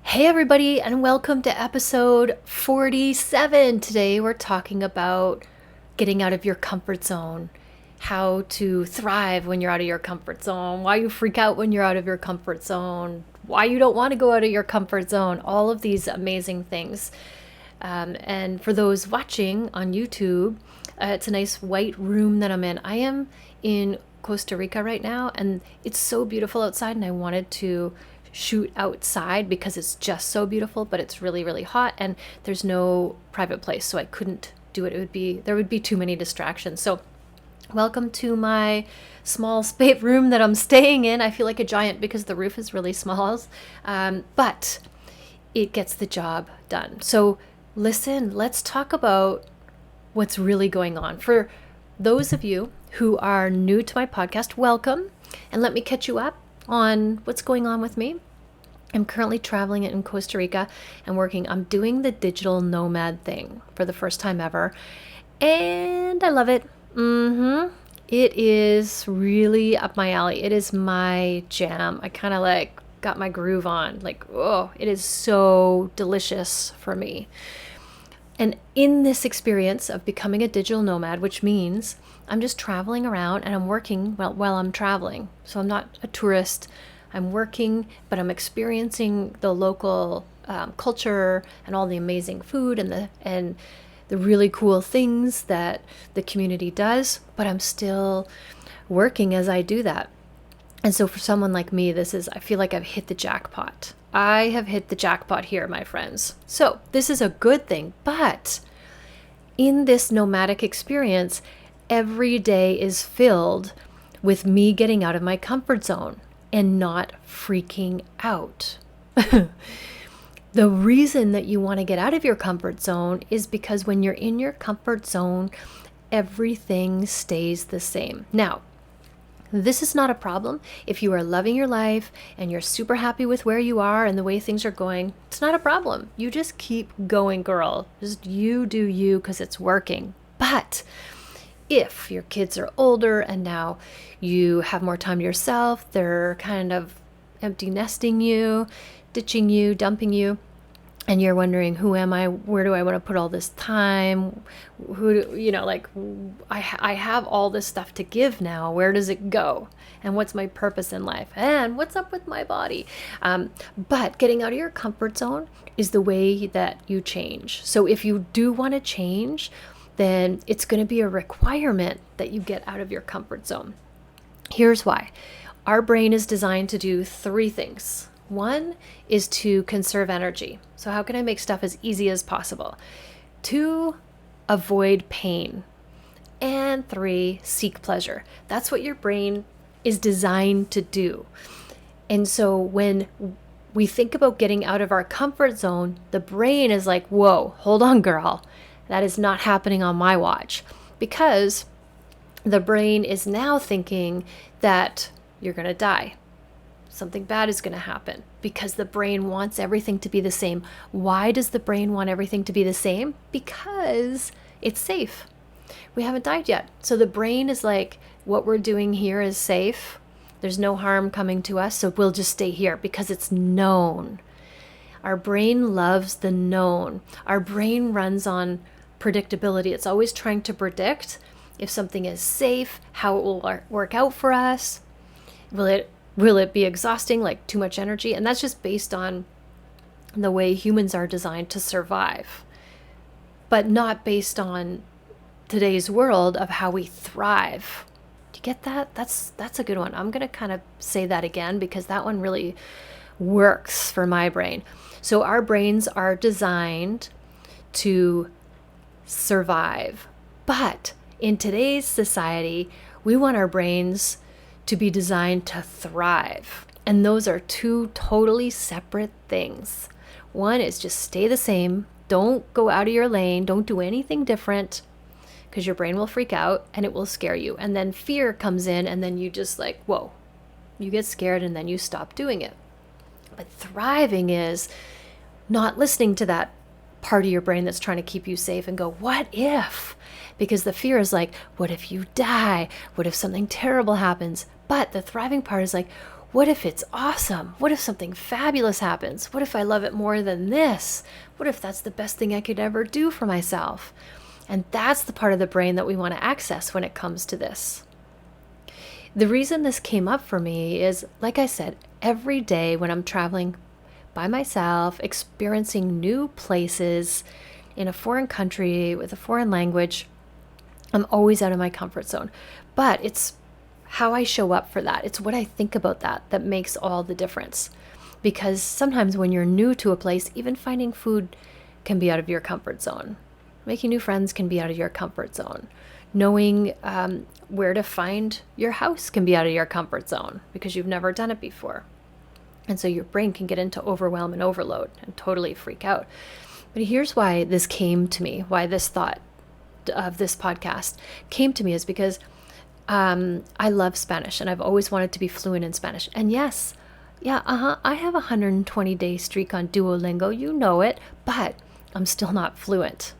Hey, everybody, and welcome to episode 47. Today, we're talking about getting out of your comfort zone, how to thrive when you're out of your comfort zone, why you freak out when you're out of your comfort zone, why you don't want to go out of your comfort zone, all of these amazing things. And for those watching on YouTube, it's a nice white room that I'm in. I am in Costa Rica right now, and it's so beautiful outside, and I wanted to shoot outside because it's just so beautiful, but it's really, really hot, and there's no private place, so I couldn't do it. There would be too many distractions. So welcome to my small space room that I'm staying in. I feel like a giant because the roof is really small, but it gets the job done. So listen, let's talk about what's really going on. For those of you who are new to my podcast, welcome, and let me catch you up on what's going on with me. I'm currently traveling in Costa Rica and working. I'm doing the digital nomad thing for the first time ever, and I love it. It is really up my alley. It is my jam. I kind of like got my groove on. Like, oh, it is so delicious for me. And in this experience of becoming a digital nomad, which means I'm just traveling around and I'm working while I'm traveling. So I'm not a tourist. I'm working, but I'm experiencing the local culture and all the amazing food and the really cool things that the community does. But I'm still working as I do that. And so for someone like me, I feel like I've hit the jackpot. I have hit the jackpot here, my friends. So this is a good thing. But in this nomadic experience, every day is filled with me getting out of my comfort zone and not freaking out. The reason that you want to get out of your comfort zone is because when you're in your comfort zone, everything stays the same. Now, this is not a problem. If you are loving your life and you're super happy with where you are and the way things are going, it's not a problem. You just keep going, girl. Just you do you because it's working. But if your kids are older and now you have more time to yourself, they're kind of empty nesting you, ditching you, dumping you, and you're wondering, who am I? Where do I want to put all this time? I have all this stuff to give now. Where does it go? And what's my purpose in life? And what's up with my body? But getting out of your comfort zone is the way that you change. So if you do want to change, then it's going to be a requirement that you get out of your comfort zone. Here's why. Our brain is designed to do three things. One is to conserve energy. So how can I make stuff as easy as possible? 2, avoid pain. And 3, seek pleasure. That's what your brain is designed to do. And so when we think about getting out of our comfort zone, the brain is like, whoa, hold on, girl. That is not happening on my watch. Because the brain is now thinking that you're going to die. Something bad is going to happen because the brain wants everything to be the same. Why does the brain want everything to be the same? Because it's safe. We haven't died yet. So the brain is like, what we're doing here is safe. There's no harm coming to us, so we'll just stay here because it's known. Our brain loves the known. Our brain runs on predictability. It's always trying to predict if something is safe, how it will work out for us. Will it be exhausting, like too much energy? And that's just based on the way humans are designed to survive, but not based on today's world of how we thrive. Do you get that? That's a good one. I'm going to kind of say that again because that one really works for my brain. So our brains are designed to survive, but in today's society, we want our brains to be designed to thrive. And those are two totally separate things. One is just stay the same. Don't go out of your lane. Don't do anything different because your brain will freak out and it will scare you. And then fear comes in and then you just like, whoa, you get scared and then you stop doing it. But thriving is not listening to that part of your brain that's trying to keep you safe and go, what if? Because the fear is like, what if you die? What if something terrible happens? But the thriving part is like, What if it's awesome? What if something fabulous happens? What if I love it more than this? What if that's the best thing I could ever do for myself? And that's the part of the brain that we want to access when it comes to this. The reason this came up for me is, like I said, every day when I'm traveling by myself, experiencing new places in a foreign country with a foreign language, I'm always out of my comfort zone. But it's how I show up for that. It's what I think about that makes all the difference. Because sometimes when you're new to a place, even finding food can be out of your comfort zone. Making new friends can be out of your comfort zone. Knowing where to find your house can be out of your comfort zone because you've never done it before. And so your brain can get into overwhelm and overload and totally freak out. But here's why this came to me, why this thought of this podcast came to me is because I love Spanish and I've always wanted to be fluent in Spanish. And yes, I have a 120-day streak on Duolingo, you know it, but I'm still not fluent.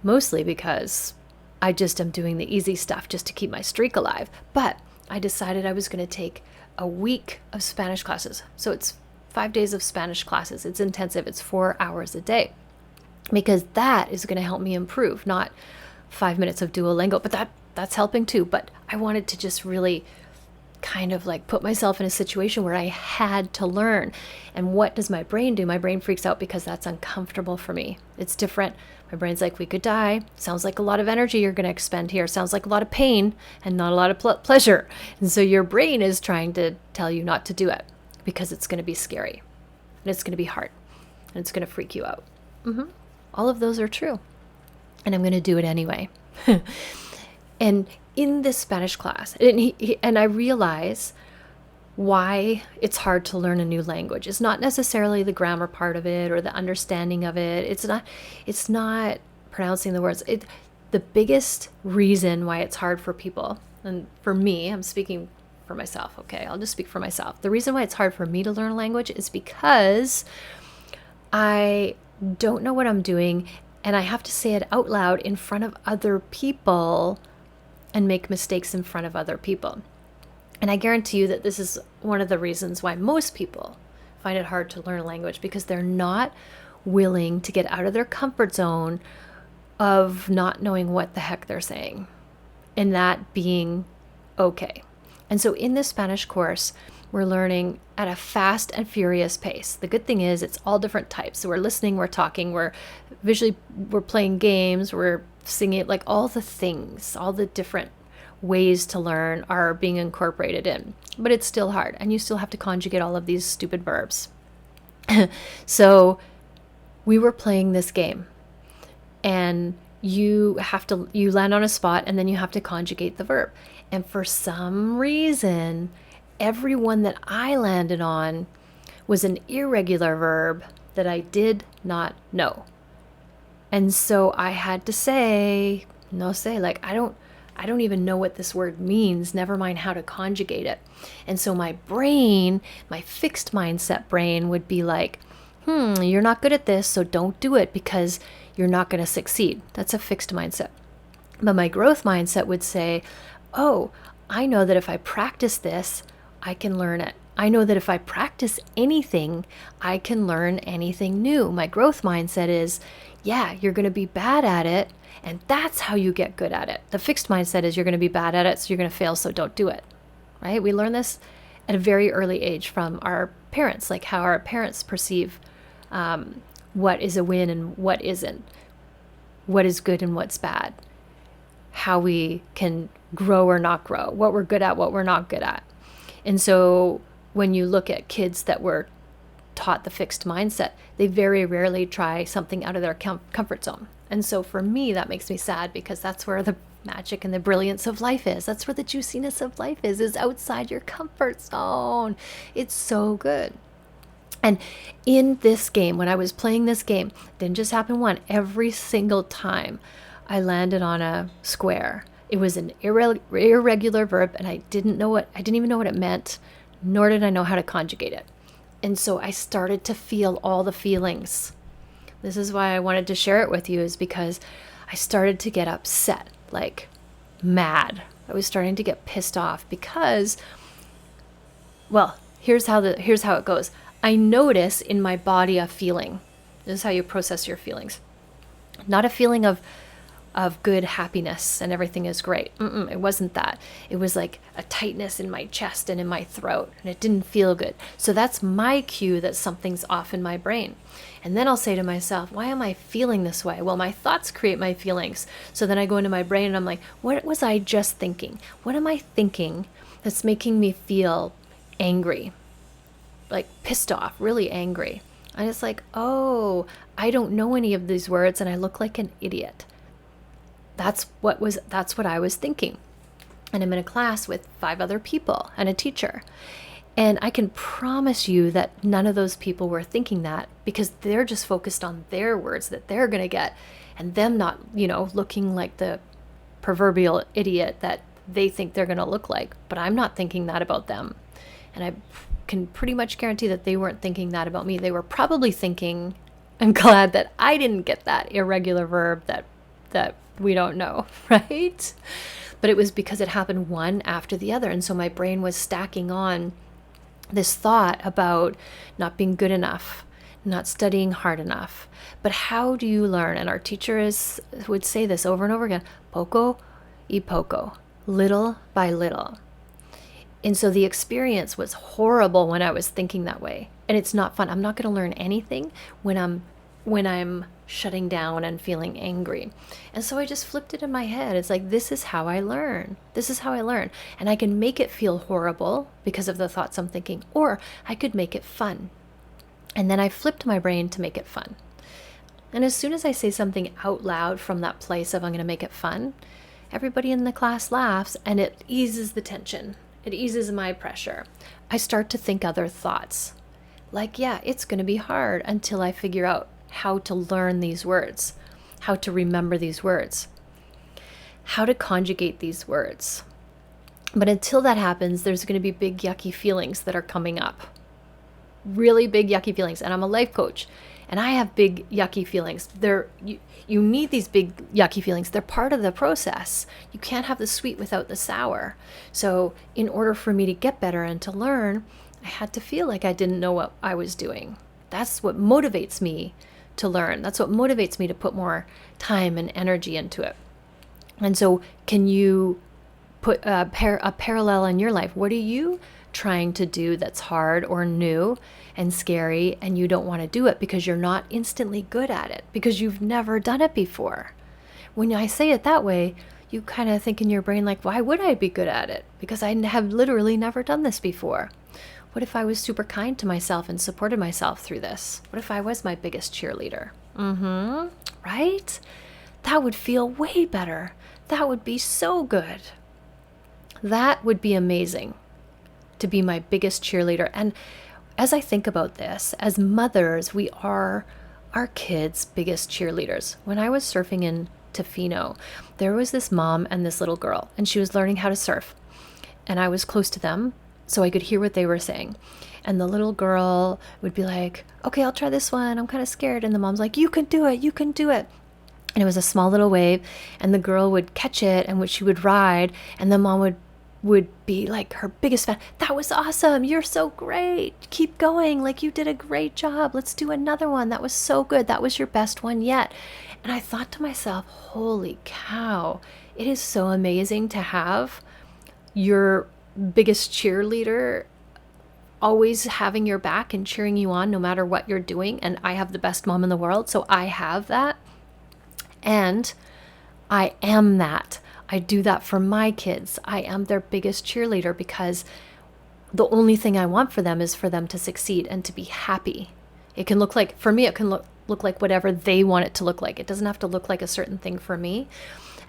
Mostly because I just am doing the easy stuff just to keep my streak alive. But I decided I was going to take a week of Spanish classes. So it's 5 days of Spanish classes. It's intensive. It's 4 hours a day. Because that is going to help me improve, not 5 minutes of Duolingo. But that's helping too. But I wanted to just really kind of like put myself in a situation where I had to learn. And what does my brain do? My brain freaks out because that's uncomfortable for me. It's different. My brain's like, we could die. Sounds like a lot of energy you're going to expend here. Sounds like a lot of pain and not a lot of pleasure. And so your brain is trying to tell you not to do it because it's going to be scary and it's going to be hard and it's going to freak you out. All of those are true. And I'm going to do it anyway. And in this Spanish class, and I realize why it's hard to learn a new language. It's not necessarily the grammar part of it or the understanding of it. It's not pronouncing the words. The biggest reason why it's hard for people, and for me, I'm speaking for myself, okay? I'll just speak for myself. The reason why it's hard for me to learn a language is because I don't know what I'm doing and I have to say it out loud in front of other people and make mistakes in front of other people. And I guarantee you that this is one of the reasons why most people find it hard to learn a language, because they're not willing to get out of their comfort zone of not knowing what the heck they're saying and that being okay. And so in this Spanish course, we're learning at a fast and furious pace. The good thing is it's all different types. So we're listening, we're talking, we're playing games, we're singing, like all the things, all the different ways to learn are being incorporated in. But it's still hard, and you still have to conjugate all of these stupid verbs. So we were playing this game, and you land on a spot, and then you have to conjugate the verb. And for some reason, every one that I landed on was an irregular verb that I did not know. And so I had to say, like, I don't even know what this word means, never mind how to conjugate it. And so my brain, my fixed mindset brain would be like, you're not good at this, so don't do it because you're not going to succeed. That's a fixed mindset. But my growth mindset would say, oh, I know that if I practice this, I can learn it. I know that if I practice anything, I can learn anything new. My growth mindset is, yeah, you're going to be bad at it, and that's how you get good at it. The fixed mindset is you're going to be bad at it, so you're going to fail, so don't do it, right? We learn this at a very early age from our parents, like how our parents perceive what is a win and what isn't, what is good and what's bad, how we can grow or not grow, what we're good at, what we're not good at. And so when you look at kids that were taught the fixed mindset, they very rarely try something out of their comfort zone. And so for me, that makes me sad, because that's where the magic and the brilliance of life is. That's where the juiciness of life is outside your comfort zone. It's so good. And in this game, when I was playing this game, it didn't just happen one. Every single time I landed on a square, it was an irregular verb, and I didn't even know what it meant, nor did I know how to conjugate it. And so I started to feel all the feelings. This is why I wanted to share it with you, is because I started to get upset, like mad. I was starting to get pissed off because, well, here's how it goes. I notice in my body a feeling. This is how you process your feelings. Not a feeling of good happiness and everything is great. It wasn't that. It was like a tightness in my chest and in my throat, and it didn't feel good. So that's my cue that something's off in my brain. And then I'll say to myself, why am I feeling this way? Well, my thoughts create my feelings. So then I go into my brain and I'm like, what was I just thinking? What am I thinking that's making me feel angry? Like pissed off, really angry. And it's like, oh, I don't know any of these words and I look like an idiot. That's what I was thinking. And I'm in a class with 5 other people and a teacher. And I can promise you that none of those people were thinking that, because they're just focused on their words that they're going to get, and them not, looking like the proverbial idiot that they think they're going to look like. But I'm not thinking that about them. And I can pretty much guarantee that they weren't thinking that about me. They were probably thinking, I'm glad that I didn't get that irregular verb that we don't know, right? But it was because it happened one after the other. And so my brain was stacking on this thought about not being good enough, not studying hard enough. But how do you learn? And our teacher would say this over and over again, poco y poco, little by little. And so the experience was horrible when I was thinking that way. And it's not fun. I'm not going to learn anything when I'm shutting down and feeling angry. And so I just flipped it in my head. It's like, this is how I learn. This is how I learn. And I can make it feel horrible because of the thoughts I'm thinking, or I could make it fun. And then I flipped my brain to make it fun. And as soon as I say something out loud from that place of I'm going to make it fun, everybody in the class laughs and it eases the tension. It eases my pressure. I start to think other thoughts. Like, yeah, it's going to be hard until I figure out how to learn these words, how to remember these words, how to conjugate these words. But until that happens, there's going to be big yucky feelings that are coming up. Really big yucky feelings. And I'm a life coach and I have big yucky feelings. You need these big yucky feelings. They're part of the process. You can't have the sweet without the sour. So in order for me to get better and to learn, I had to feel like I didn't know what I was doing. That's what motivates me to learn. That's what motivates me to put more time and energy into it. And so can you put a parallel in your life? What are you trying to do that's hard or new and scary, and you don't want to do it because you're not instantly good at it, because you've never done it before? When I say it that way, you kind of think in your brain like, why would I be good at it? Because I have literally never done this before. What if I was super kind to myself and supported myself through this? What if I was my biggest cheerleader? Right? That would feel way better. That would be so good. That would be amazing, to be my biggest cheerleader. And as I think about this, as mothers, we are our kids' biggest cheerleaders. When I was surfing in Tofino, there was this mom and this little girl, and she was learning how to surf. And I was close to them, so I could hear what they were saying. And the little girl would be like, okay, I'll try this one. I'm kind of scared. And the mom's like, you can do it. You can do it. And it was a small little wave, and the girl would catch it, and she would ride, and the mom would be like her biggest fan. That was awesome. You're so great. Keep going. Like, you did a great job. Let's do another one. That was so good. That was your best one yet. And I thought to myself, holy cow, it is so amazing to have your biggest cheerleader always having your back and cheering you on no matter what you're doing. And I have the best mom in the world, so I have that. And I am that. I do that for my kids. I am their biggest cheerleader because the only thing I want for them is for them to succeed and to be happy. It can look like, for me, it can look like whatever they want it to look like. It doesn't have to look like a certain thing for me.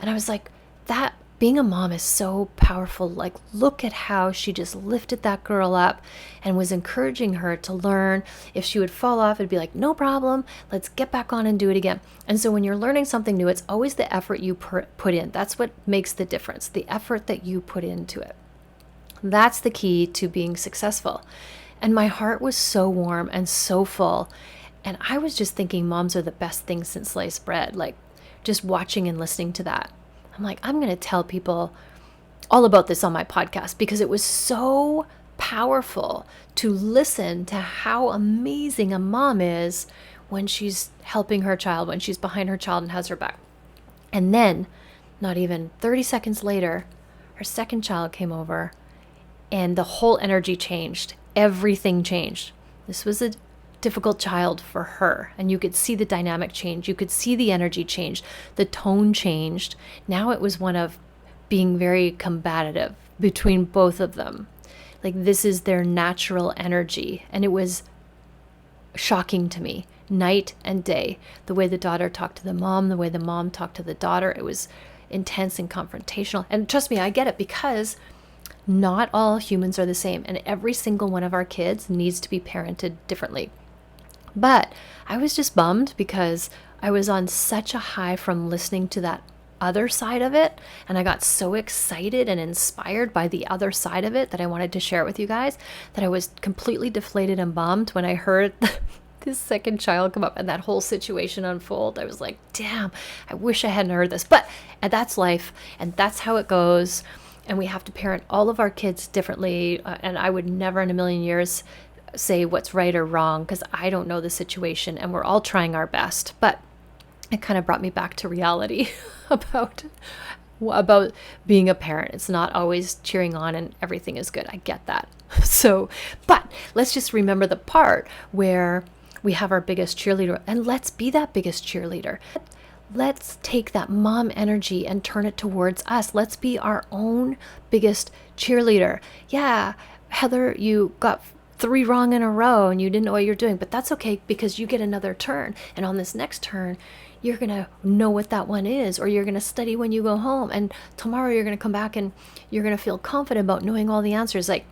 And I was like, that being a mom is so powerful. Like, look at how she just lifted that girl up and was encouraging her to learn. If she would fall off, it'd be like, no problem. Let's get back on and do it again. And so when you're learning something new, it's always the effort you put in. That's what makes the difference, the effort that you put into it. That's the key to being successful. And my heart was so warm and so full. And I was just thinking moms are the best thing since sliced bread, like just watching and listening to that. I'm like, I'm going to tell people all about this on my podcast because it was so powerful to listen to how amazing a mom is when she's helping her child, when she's behind her child and has her back. And then, not even 30 seconds later, her second child came over and the whole energy changed. Everything changed. This was a difficult child for her, and you could see the dynamic change. You could see the energy change. The tone changed. Now it was one of being very combative between both of them. Like, this is their natural energy. And it was shocking to me, night and day. The way the daughter talked to the mom, the way the mom talked to the daughter, it was intense and confrontational. And trust me, I get it, because not all humans are the same, and every single one of our kids needs to be parented differently. But I was just bummed because I was on such a high from listening to that other side of it, and I got so excited and inspired by the other side of it that I wanted to share it with you guys, that I was completely deflated and bummed when I heard this second child come up and that whole situation unfold. I was like, damn, I wish I hadn't heard this. But that's life, and that's how it goes. And we have to parent all of our kids differently. And I would never in a million years say what's right or wrong, because I don't know the situation, and we're all trying our best. But it kind of brought me back to reality about being a parent. It's not always cheering on and everything is good. I get that. So, but let's just remember the part where we have our biggest cheerleader, and let's be that biggest cheerleader. Let's take that mom energy and turn it towards us. Let's be our own biggest cheerleader. Yeah, Heather, you got 3 wrong in a row and you didn't know what you're doing, but that's okay, because you get another turn. And on this next turn, you're going to know what that one is, or you're going to study when you go home. And tomorrow you're going to come back and you're going to feel confident about knowing all the answers. Like,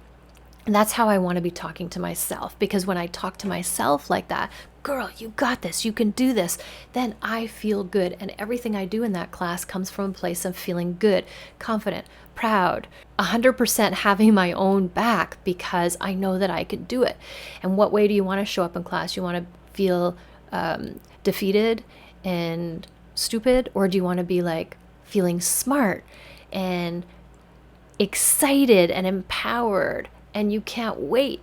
and that's how I want to be talking to myself, because when I talk to myself like that, girl, you got this, you can do this, then I feel good. And everything I do in that class comes from a place of feeling good, confident, proud, 100% having my own back, because I know that I can do it. And what way do you want to show up in class? You want to feel defeated and stupid, or do you want to be like feeling smart and excited and empowered, and you can't wait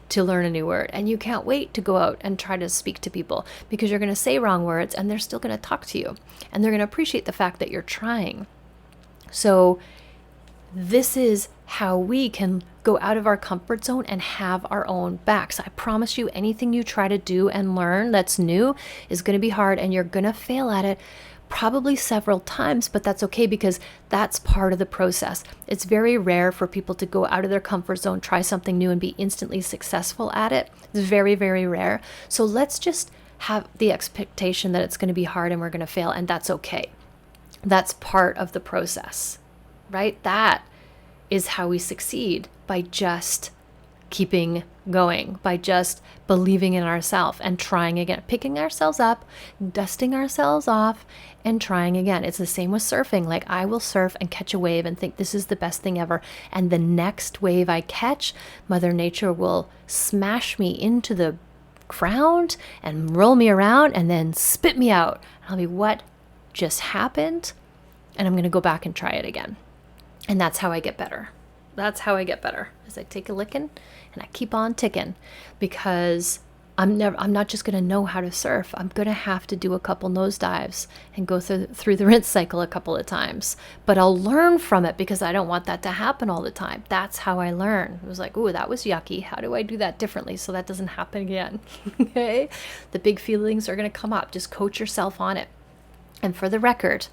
to learn a new word, and you can't wait to go out and try to speak to people, because you're going to say wrong words and they're still going to talk to you, and they're going to appreciate the fact that you're trying. So this is how we can go out of our comfort zone and have our own backs. I promise you, anything you try to do and learn that's new is going to be hard, and you're going to fail at it probably several times, but that's okay, because that's part of the process. It's very rare for people to go out of their comfort zone, try something new, and be instantly successful at it. It's very, very rare. So let's just have the expectation that it's going to be hard and we're going to fail, and that's okay. That's part of the process, right? That is how we succeed, by just keeping going, by just believing in ourselves and trying again, picking ourselves up, dusting ourselves off, and trying again. It's the same with surfing. Like, I will surf and catch a wave and think this is the best thing ever. And the next wave I catch, Mother Nature will smash me into the ground and roll me around and then spit me out. I'll be, what just happened? And I'm going to go back and try it again. And that's how I get better. That's how I get better, is I take a licking and I keep on ticking, because I'm not just going to know how to surf. I'm going to have to do a couple nosedives and go through the rinse cycle a couple of times, but I'll learn from it, because I don't want that to happen all the time. That's how I learn. It was like, ooh, that was yucky. How do I do that differently so that doesn't happen again? Okay. The big feelings are going to come up. Just coach yourself on it. And for the record,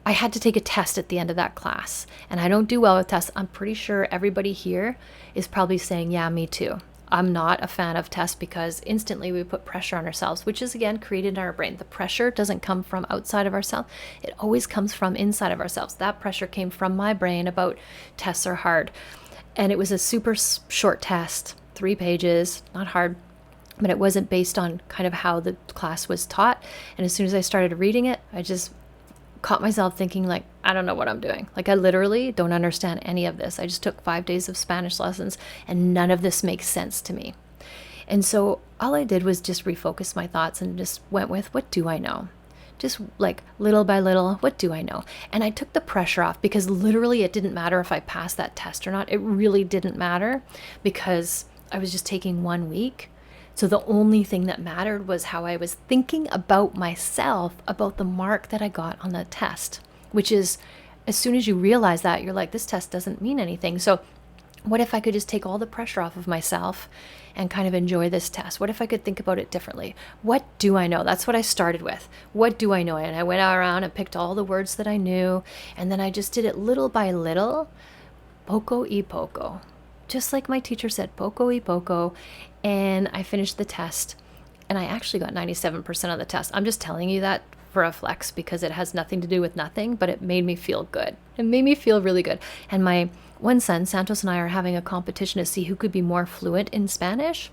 I had to take a test at the end of that class, and I don't do well with tests. I'm pretty sure everybody here is probably saying, yeah, me too. I'm not a fan of tests, because instantly we put pressure on ourselves, which is again created in our brain. The pressure doesn't come from outside of ourselves. It always comes from inside of ourselves. That pressure came from my brain about tests are hard. And it was a super short test, 3 pages, not hard, but it wasn't based on kind of how the class was taught. And as soon as I started reading it, I just caught myself thinking, like, I don't know what I'm doing. Like, I literally don't understand any of this. I just took 5 days of Spanish lessons and none of this makes sense to me. And so all I did was just refocus my thoughts and just went with, what do I know? just like little by little, what do I know? And I took the pressure off, because literally it didn't matter if I passed that test or not. It really didn't matter, because I was just taking 1 week. So the only thing that mattered was how I was thinking about myself, about the mark that I got on the test, which is, as soon as you realize that, you're like, this test doesn't mean anything. So what if I could just take all the pressure off of myself and kind of enjoy this test? What if I could think about it differently? What do I know? That's what I started with. What do I know? And I went around and picked all the words that I knew, and then I just did it little by little, poco y poco. Just like my teacher said, poco y poco. And I finished the test, and I actually got 97% of the test. I'm just telling you that for a flex, because it has nothing to do with nothing, but it made me feel good. It made me feel really good. And my one son, Santos, and I are having a competition to see who could be more fluent in Spanish.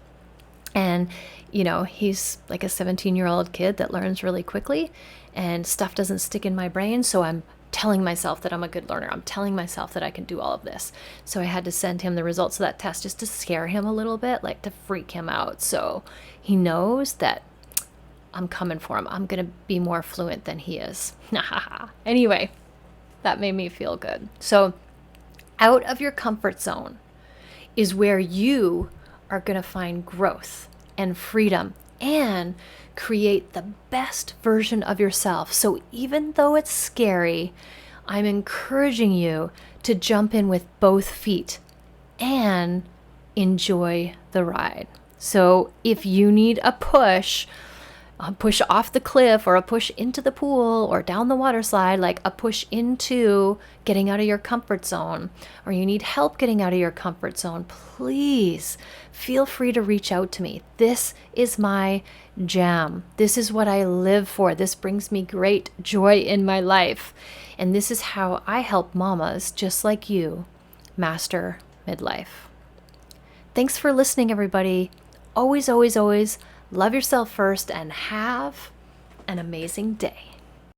And, he's like a 17-year-old kid that learns really quickly, and stuff doesn't stick in my brain. So I'm telling myself that I'm a good learner. I'm telling myself that I can do all of this. So I had to send him the results of that test just to scare him a little bit, like to freak him out. So he knows that I'm coming for him. I'm going to be more fluent than he is. Anyway, that made me feel good. So out of your comfort zone is where you are going to find growth and freedom and create the best version of yourself. So even though it's scary, I'm encouraging you to jump in with both feet and enjoy the ride. So if you need a push off the cliff, or a push into the pool or down the water slide, like a push into getting out of your comfort zone, or you need help getting out of your comfort zone, please feel free to reach out to me. This is my jam. This is what I live for. This brings me great joy in my life. And this is how I help mamas just like you master midlife. Thanks for listening, everybody. Always, always, always love yourself first, and have an amazing day.